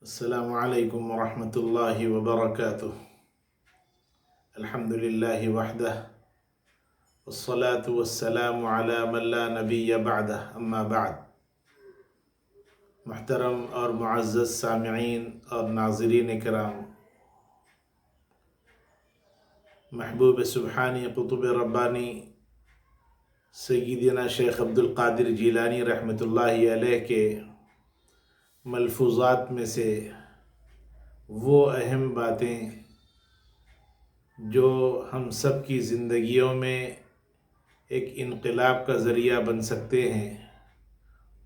السلام علیکم ورحمۃ اللہ وبرکاتہ۔ الحمد للہ وحدہ والصلاة والسلام علی من لا نبی بعدہ، اما بعد۔ محترم اور معزز سامعین اور ناظرین کرام، محبوب سبحانی قطب ربانی سیدنا شیخ عبدالقادر جیلانی رحمۃ اللہ علیہ کے ملفوظات میں سے وہ اہم باتیں جو ہم سب کی زندگیوں میں ایک انقلاب کا ذریعہ بن سکتے ہیں،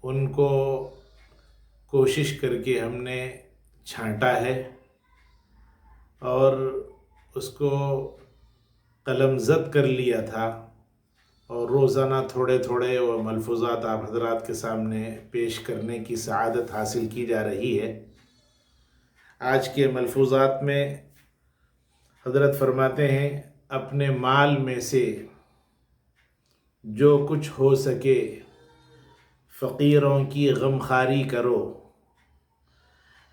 ان کو کوشش کر کے ہم نے چھانٹا ہے اور اس کو قلم زد کر لیا تھا، اور روزانہ تھوڑے تھوڑے وہ ملفوظات آپ حضرات کے سامنے پیش کرنے کی سعادت حاصل کی جا رہی ہے۔ آج کے ملفوظات میں حضرت فرماتے ہیں، اپنے مال میں سے جو کچھ ہو سکے فقیروں کی غمخواری کرو۔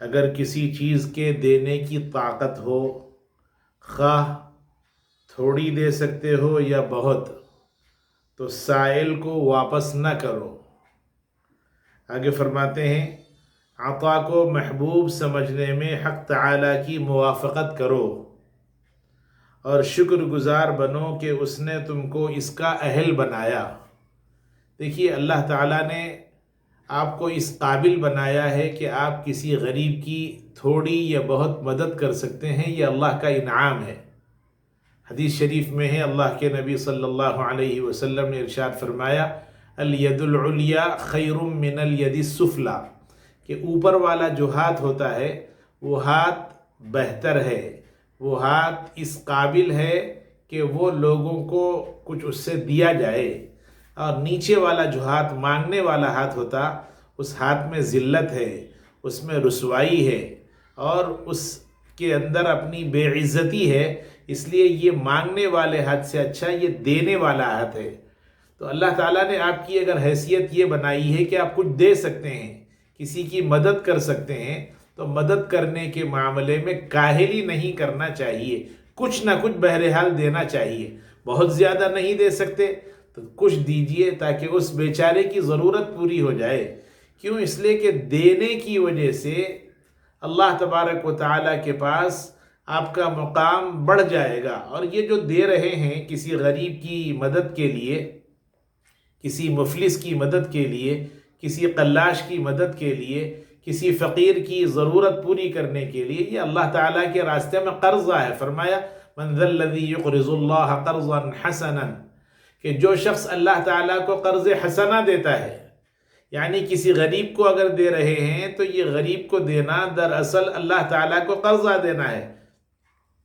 اگر کسی چیز کے دینے کی طاقت ہو، خواہ تھوڑی دے سکتے ہو یا بہت، تو سائل کو واپس نہ کرو۔ آگے فرماتے ہیں، عطا کو محبوب سمجھنے میں حق تعالی کی موافقت کرو اور شکر گزار بنو کہ اس نے تم کو اس کا اہل بنایا۔ دیکھیے، اللہ تعالیٰ نے آپ کو اس قابل بنایا ہے کہ آپ کسی غریب کی تھوڑی یا بہت مدد کر سکتے ہیں، یہ اللہ کا انعام ہے۔ حدیث شریف میں ہے، اللہ کے نبی صلی اللہ علیہ وسلم نے ارشاد فرمایا، الید العلیٰ خیر من الید السفلیٰ، کہ اوپر والا جو ہاتھ ہوتا ہے وہ ہاتھ بہتر ہے، وہ ہاتھ اس قابل ہے کہ وہ لوگوں کو کچھ اس سے دیا جائے، اور نیچے والا جو ہاتھ مانگنے والا ہاتھ ہوتا، اس ہاتھ میں ذلت ہے، اس میں رسوائی ہے، اور اس کے اندر اپنی بے عزتی ہے۔ اس لیے یہ مانگنے والے ہاتھ سے اچھا یہ دینے والا ہاتھ ہے۔ تو اللہ تعالیٰ نے آپ کی اگر حیثیت یہ بنائی ہے کہ آپ کچھ دے سکتے ہیں، کسی کی مدد کر سکتے ہیں، تو مدد کرنے کے معاملے میں کاہلی نہیں کرنا چاہیے، کچھ نہ کچھ بہرحال دینا چاہیے۔ بہت زیادہ نہیں دے سکتے تو کچھ دیجئے تاکہ اس بیچارے کی ضرورت پوری ہو جائے۔ کیوں؟ اس لیے کہ دینے کی وجہ سے اللہ تبارک و تعالیٰ کے پاس آپ کا مقام بڑھ جائے گا۔ اور یہ جو دے رہے ہیں کسی غریب کی مدد کے لیے، کسی مفلس کی مدد کے لیے، کسی قلاش کی مدد کے لیے، کسی فقیر کی ضرورت پوری کرنے کے لیے، یہ اللہ تعالیٰ کے راستے میں قرضہ ہے۔ فرمایا، من ذا الذی یقرض اللہ قرضا حسنا، کہ جو شخص اللہ تعالیٰ کو قرض حسنہ دیتا ہے، یعنی کسی غریب کو اگر دے رہے ہیں تو یہ غریب کو دینا دراصل اللہ تعالیٰ کو قرضہ دینا ہے۔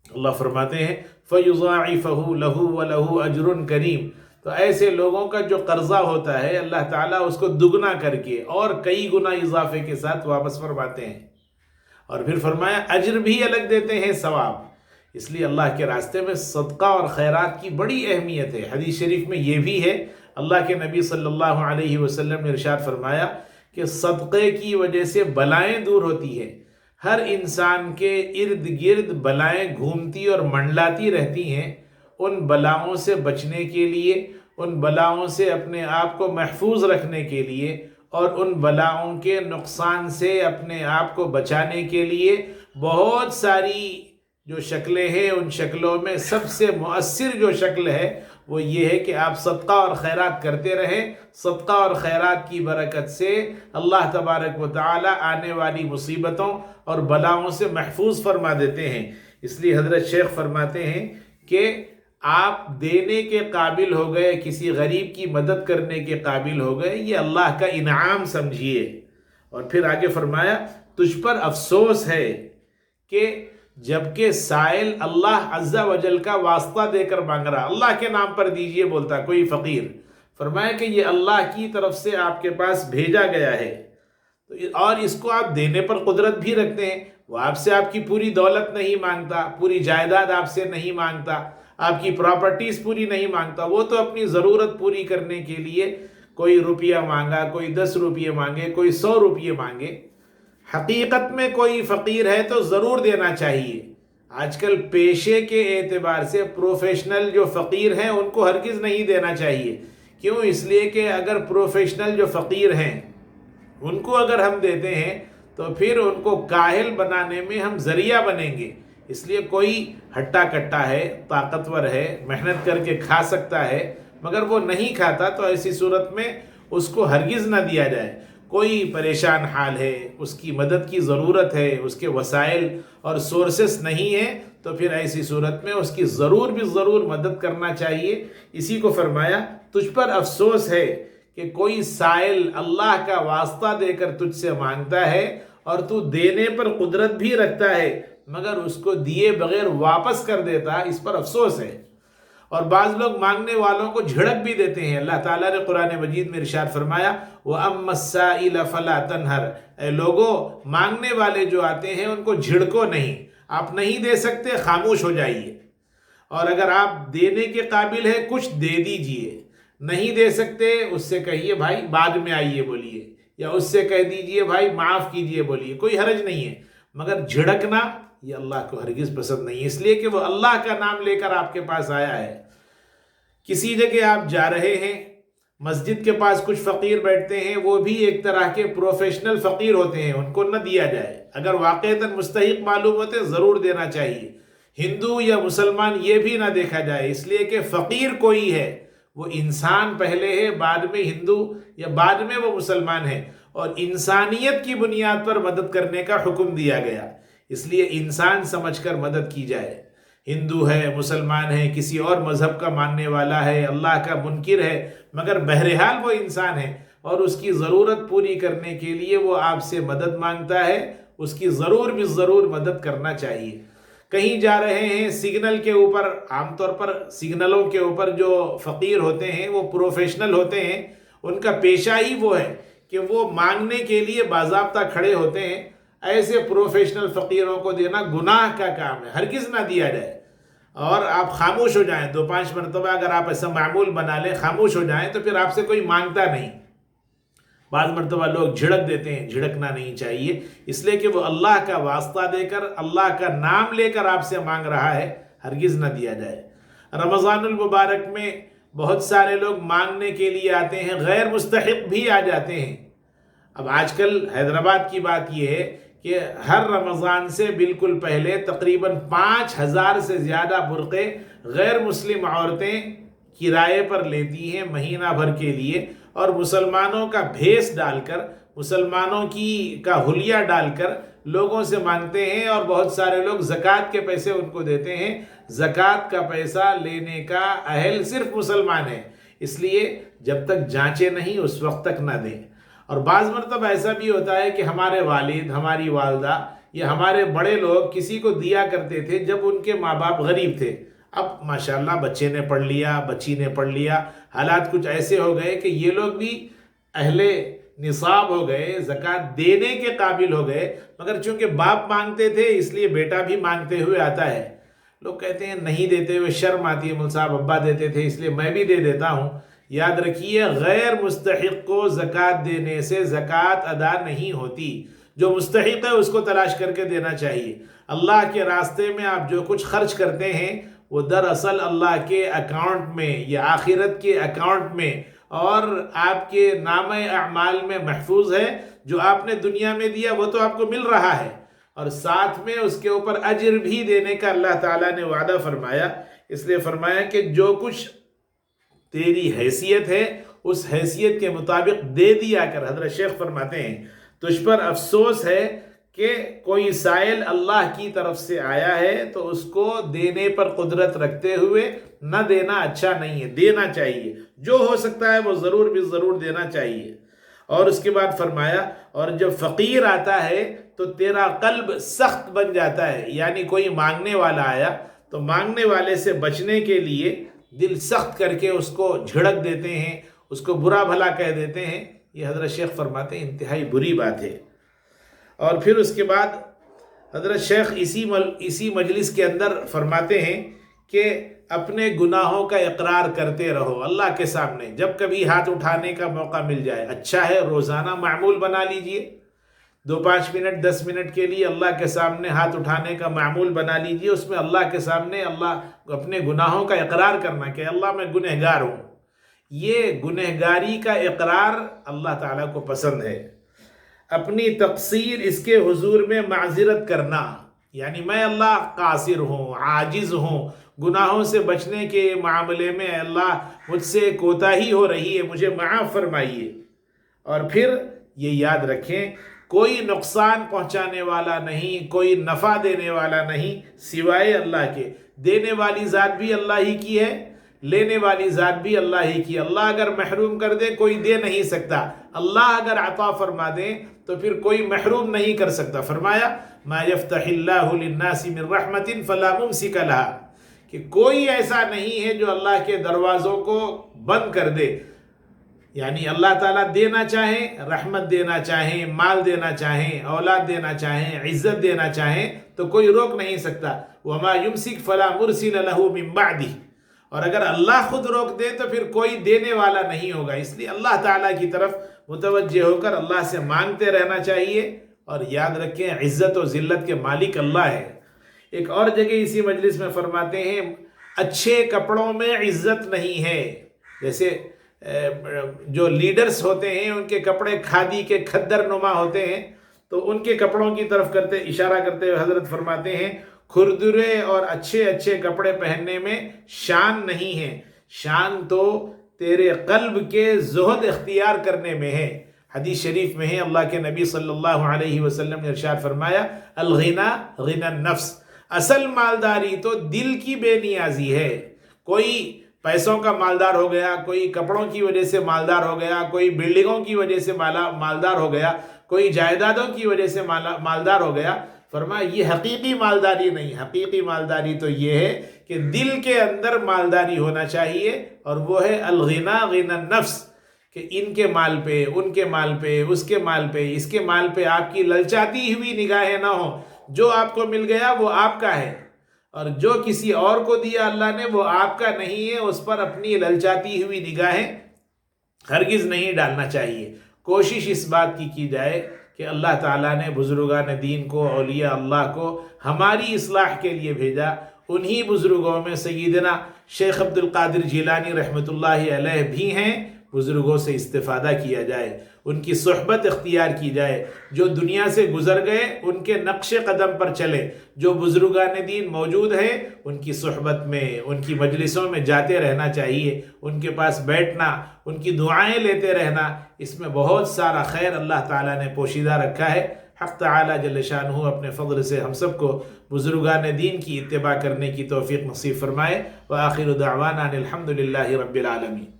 اللہ فرماتے ہیں، فَيُضَاعِفَهُ لَهُ وَلَهُ أَجْرٌ كَرِيمٌ، تو ایسے لوگوں کا جو قرضہ ہوتا ہے اللہ تعالیٰ اس کو دگنا کر کے اور کئی گنا اضافے کے ساتھ واپس فرماتے ہیں، اور پھر فرمایا اجر بھی الگ دیتے ہیں، ثواب۔ اس لیے اللہ کے راستے میں صدقہ اور خیرات کی بڑی اہمیت ہے۔ حدیث شریف میں یہ بھی ہے، اللہ کے نبی صلی اللہ علیہ وسلم نے ارشاد فرمایا کہ صدقے کی وجہ سے بلائیں دور ہوتی ہیں۔ ہر انسان کے ارد گرد بلائیں گھومتی اور منڈلاتی رہتی ہیں۔ ان بلاؤں سے بچنے کے لیے، ان بلاؤں سے اپنے آپ کو محفوظ رکھنے کے لیے، اور ان بلاؤں کے نقصان سے اپنے آپ کو بچانے کے لیے بہت ساری جو شکلیں ہیں، ان شکلوں میں سب سے مؤثر جو شکل ہے وہ یہ ہے کہ آپ صدقہ اور خیرات کرتے رہیں۔ صدقہ اور خیرات کی برکت سے اللہ تبارک و تعالی آنے والی مصیبتوں اور بلاؤں سے محفوظ فرما دیتے ہیں۔ اس لیے حضرت شیخ فرماتے ہیں کہ آپ دینے کے قابل ہو گئے، کسی غریب کی مدد کرنے کے قابل ہو گئے، یہ اللہ کا انعام سمجھیے۔ اور پھر آگے فرمایا، تجھ پر افسوس ہے کہ جبکہ سائل اللہ عز و جل کا واسطہ دے کر مانگ رہا، اللہ کے نام پر دیجئے بولتا کوئی فقیر، فرمایا کہ یہ اللہ کی طرف سے آپ کے پاس بھیجا گیا ہے، اور اس کو آپ دینے پر قدرت بھی رکھتے ہیں۔ وہ آپ سے آپ کی پوری دولت نہیں مانگتا، پوری جائیداد آپ سے نہیں مانگتا، آپ کی پراپرٹیز پوری نہیں مانگتا، وہ تو اپنی ضرورت پوری کرنے کے لیے کوئی روپیہ مانگا، کوئی 10 روپیے مانگے، کوئی 100 روپیے مانگے۔ حقیقت میں کوئی فقیر ہے تو ضرور دینا چاہیے۔ آج کل پیشے کے اعتبار سے پروفیشنل جو فقیر ہیں ان کو ہرگز نہیں دینا چاہیے۔ کیوں؟ اس لیے کہ اگر پروفیشنل جو فقیر ہیں ان کو اگر ہم دیتے ہیں تو پھر ان کو کاہل بنانے میں ہم ذریعہ بنیں گے۔ اس لیے کوئی ہٹا کٹا ہے، طاقتور ہے، محنت کر کے کھا سکتا ہے مگر وہ نہیں کھاتا، تو ایسی صورت میں اس کو ہرگز نہ دیا جائے۔ کوئی پریشان حال ہے، اس کی مدد کی ضرورت ہے، اس کے وسائل اور سورسز نہیں ہیں، تو پھر ایسی صورت میں اس کی ضرور بھی ضرور مدد کرنا چاہیے۔ اسی کو فرمایا تجھ پر افسوس ہے کہ کوئی سائل اللہ کا واسطہ دے کر تجھ سے مانگتا ہے اور تو دینے پر قدرت بھی رکھتا ہے مگر اس کو دیے بغیر واپس کر دیتا، اس پر افسوس ہے۔ اور بعض لوگ مانگنے والوں کو جھڑک بھی دیتے ہیں۔ اللہ تعالیٰ نے قرآن مجید میں ارشاد فرمایا وَأَمَّا السَّائِلَ فَلَا تَنْهَرْ، اے لوگو مانگنے والے جو آتے ہیں ان کو جھڑکو نہیں، آپ نہیں دے سکتے خاموش ہو جائیے، اور اگر آپ دینے کے قابل ہے کچھ دے دیجئے، نہیں دے سکتے اس سے کہیے بھائی بعد میں آئیے بولیے، یا اس سے کہہ دیجئے بھائی معاف کیجئے بولیے، کوئی حرج نہیں ہے، مگر جھڑکنا یہ اللہ کو ہرگز پسند نہیں، اس لیے کہ وہ اللہ کا نام لے کر آپ کے پاس آیا ہے۔ کسی جگہ آپ جا رہے ہیں، مسجد کے پاس کچھ فقیر بیٹھتے ہیں، وہ بھی ایک طرح کے پروفیشنل فقیر ہوتے ہیں، ان کو نہ دیا جائے، اگر واقعتاً مستحق معلوم ہوتے ضرور دینا چاہیے۔ ہندو یا مسلمان یہ بھی نہ دیکھا جائے، اس لیے کہ فقیر کوئی ہے، وہ انسان پہلے ہے، بعد میں ہندو یا بعد میں وہ مسلمان ہے، اور انسانیت کی بنیاد پر مدد کرنے کا حکم دیا گیا، اس لیے انسان سمجھ کر مدد کی جائے۔ ہندو ہے، مسلمان ہے، کسی اور مذہب کا ماننے والا ہے، اللہ کا منکر ہے، مگر بہرحال وہ انسان ہے اور اس کی ضرورت پوری کرنے کے لیے وہ آپ سے مدد مانگتا ہے، اس کی ضرور بھی ضرور مدد کرنا چاہیے۔ کہیں جا رہے ہیں، سگنل کے اوپر، عام طور پر سگنلوں کے اوپر جو فقیر ہوتے ہیں وہ پروفیشنل ہوتے ہیں، ان کا پیشہ ہی وہ ہے کہ وہ مانگنے کے لیے باضابطہ کھڑے ہوتے ہیں۔ ایسے پروفیشنل فقیروں کو دینا گناہ کا کام ہے، ہرگز نہ دیا جائے، اور آپ خاموش ہو جائیں، 2-5 مرتبہ اگر آپ ایسا معمول بنا لیں، خاموش ہو جائیں تو پھر آپ سے کوئی مانگتا نہیں۔ بعض مرتبہ لوگ جھڑک دیتے ہیں، جھڑکنا نہیں چاہیے، اس لیے کہ وہ اللہ کا واسطہ دے کر، اللہ کا نام لے کر آپ سے مانگ رہا ہے، ہرگز نہ دیا جائے۔ رمضان المبارک میں بہت سارے لوگ مانگنے کے لیے آتے ہیں، غیر مستحق بھی آ جاتے ہیں۔ اب آج کل حیدرآباد کی بات یہ ہے کہ ہر رمضان سے بالکل پہلے تقریباً 5000 سے زیادہ برقعے غیر مسلم عورتیں کرائے پر لیتی ہیں مہینہ بھر کے لیے، اور مسلمانوں کا بھیس ڈال کر، مسلمانوں کا حلیہ ڈال کر لوگوں سے مانگتے ہیں، اور بہت سارے لوگ زکوٰۃ کے پیسے ان کو دیتے ہیں۔ زکوٰۃ کا پیسہ لینے کا اہل صرف مسلمان ہے، اس لیے جب تک جانچے نہیں اس وقت تک نہ دیں۔ اور بعض مرتبہ ایسا بھی ہوتا ہے کہ ہمارے والد، ہماری والدہ یا ہمارے بڑے لوگ کسی کو دیا کرتے تھے جب ان کے ماں باپ غریب تھے، اب ماشاءاللہ بچے نے پڑھ لیا، بچی نے پڑھ لیا، حالات کچھ ایسے ہو گئے کہ یہ لوگ بھی اہل نصاب ہو گئے، زکوٰۃ دینے کے قابل ہو گئے، مگر چونکہ باپ مانگتے تھے اس لیے بیٹا بھی مانگتے ہوئے آتا ہے۔ لوگ کہتے ہیں نہیں دیتے ہوئے شرم آتی ہے، مول صاحب ابا دیتے تھے اس لیے میں بھی دے دیتا ہوں۔ یاد رکھیے غیر مستحق کو زکوٰۃ دینے سے زکوٰۃ ادا نہیں ہوتی، جو مستحق ہے اس کو تلاش کر کے دینا چاہیے۔ اللہ کے راستے میں آپ جو کچھ خرچ کرتے ہیں وہ دراصل اللہ کے اکاؤنٹ میں یا آخرت کے اکاؤنٹ میں اور آپ کے نامہ اعمال میں محفوظ ہے۔ جو آپ نے دنیا میں دیا وہ تو آپ کو مل رہا ہے، اور ساتھ میں اس کے اوپر اجر بھی دینے کا اللہ تعالیٰ نے وعدہ فرمایا، اس لیے فرمایا کہ جو کچھ تیری حیثیت ہے اس حیثیت کے مطابق دے دیا کر۔ حضرت شیخ فرماتے ہیں تجھ پر افسوس ہے کہ کوئی سائل اللہ کی طرف سے آیا ہے تو اس کو دینے پر قدرت رکھتے ہوئے نہ دینا اچھا نہیں ہے، دینا چاہیے، جو ہو سکتا ہے وہ ضرور بھی ضرور دینا چاہیے۔ اور اس کے بعد فرمایا اور جب فقیر آتا ہے تو تیرا قلب سخت بن جاتا ہے، یعنی کوئی مانگنے والا آیا تو مانگنے والے سے بچنے کے لیے دل سخت کر کے اس کو جھڑک دیتے ہیں، اس کو برا بھلا کہہ دیتے ہیں۔ یہ حضرت شیخ فرماتے ہیں انتہائی بری بات ہے۔ اور پھر اس کے بعد حضرت شیخ اسی مجلس کے اندر فرماتے ہیں کہ اپنے گناہوں کا اقرار کرتے رہو اللہ کے سامنے، جب کبھی ہاتھ اٹھانے کا موقع مل جائے، اچھا ہے روزانہ معمول بنا لیجئے، 2-5 منٹ 10 منٹ کے لیے اللہ کے سامنے ہاتھ اٹھانے کا معمول بنا لیجئے، اس میں اللہ کے سامنے اللہ اپنے گناہوں کا اقرار کرنا کہ اللہ میں گنہگار ہوں۔ یہ گنہگاری کا اقرار اللہ تعالیٰ کو پسند ہے۔ اپنی تقصیر اس کے حضور میں معذرت کرنا، یعنی میں اللہ قاصر ہوں، عاجز ہوں، گناہوں سے بچنے کے معاملے میں اللہ مجھ سے کوتاہی ہو رہی ہے، مجھے معاف فرمائیے۔ اور پھر یہ یاد رکھیں کوئی نقصان پہنچانے والا نہیں، کوئی نفع دینے والا نہیں سوائے اللہ کے۔ دینے والی ذات بھی اللہ ہی کی ہے، لینے والی ذات بھی اللہ ہی کی۔ اللہ اگر محروم کر دے کوئی دے نہیں سکتا، اللہ اگر عطا فرما دے تو پھر کوئی محروم نہیں کر سکتا۔ فرمایا ما یفتح اللہ للناس من رحمت فلا ممسک لها، کہ کوئی ایسا نہیں ہے جو اللہ کے دروازوں کو بند کر دے۔ یعنی اللہ تعالیٰ دینا چاہیں، رحمت دینا چاہیں، مال دینا چاہیں، اولاد دینا چاہیں، عزت دینا چاہیں تو کوئی روک نہیں سکتا۔ وما یمسک فلا مرسل له من بعدہ، اور اگر اللہ خود روک دے تو پھر کوئی دینے والا نہیں ہوگا۔ اس لیے اللہ تعالیٰ کی طرف متوجہ ہو کر اللہ سے مانگتے رہنا چاہیے، اور یاد رکھیں عزت و ذلت کے مالک اللہ ہے۔ ایک اور جگہ اسی مجلس میں فرماتے ہیں اچھے کپڑوں میں عزت نہیں ہے۔ جیسے جو لیڈرز ہوتے ہیں ان کے کپڑے کھادی کے کھدر نما ہوتے ہیں، تو ان کے کپڑوں کی طرف اشارہ کرتے ہوئے حضرت فرماتے ہیں کھردرے اور اچھے اچھے کپڑے پہننے میں شان نہیں ہے، شان تو تیرے قلب کے زہد اختیار کرنے میں ہے۔ حدیث شریف میں ہے اللہ کے نبی صلی اللہ علیہ وسلم نے ارشاد فرمایا الغنا غنى النفس، اصل مالداری تو دل کی بے نیازی ہے۔ کوئی پیسوں کا مالدار ہو گیا، کوئی کپڑوں کی وجہ سے مالدار ہو گیا، کوئی بلڈنگوں کی وجہ سے مالدار ہو گیا، کوئی جائیدادوں کی وجہ سے مالدار ہو گیا۔ فرمایا یہ حقیقی مالداری نہیں، حقیقی مالداری تو یہ ہے کہ دل کے اندر مالداری ہونا چاہیے، اور وہ ہے الغنا غنى النفس، کہ ان کے مال پہ، ان کے مال پہ، اس کے مال پہ، اس کے مال پہ آپ کی للچاتی ہوئی نگاہیں نہ ہوں۔ جو آپ کو مل گیا وہ آپ کا ہے، اور جو کسی اور کو دیا اللہ نے وہ آپ کا نہیں ہے، اس پر اپنی للچاتی ہوئی نگاہیں ہرگز نہیں ڈالنا چاہیے۔ کوشش اس بات کی جائے کہ اللہ تعالیٰ نے بزرگان دین کو، اولیاء اللہ کو ہماری اصلاح کے لیے بھیجا۔ انہی بزرگوں میں سیدنا شیخ عبد القادر جیلانی رحمۃ اللہ علیہ بھی ہیں۔ بزرگوں سے استفادہ کیا جائے، ان کی صحبت اختیار کی جائے، جو دنیا سے گزر گئے ان کے نقش قدم پر چلے۔ جو بزرگان دین موجود ہیں ان کی صحبت میں، ان کی مجلسوں میں جاتے رہنا چاہیے، ان کے پاس بیٹھنا، ان کی دعائیں لیتے رہنا، اس میں بہت سارا خیر اللہ تعالیٰ نے پوشیدہ رکھا ہے۔ حق تعالیٰ جل شانہ اپنے فضل سے ہم سب کو بزرگان دین کی اتباع کرنے کی توفیق نصیب فرمائے۔ وآخر دعوانا الحمد للہ رب العالمین۔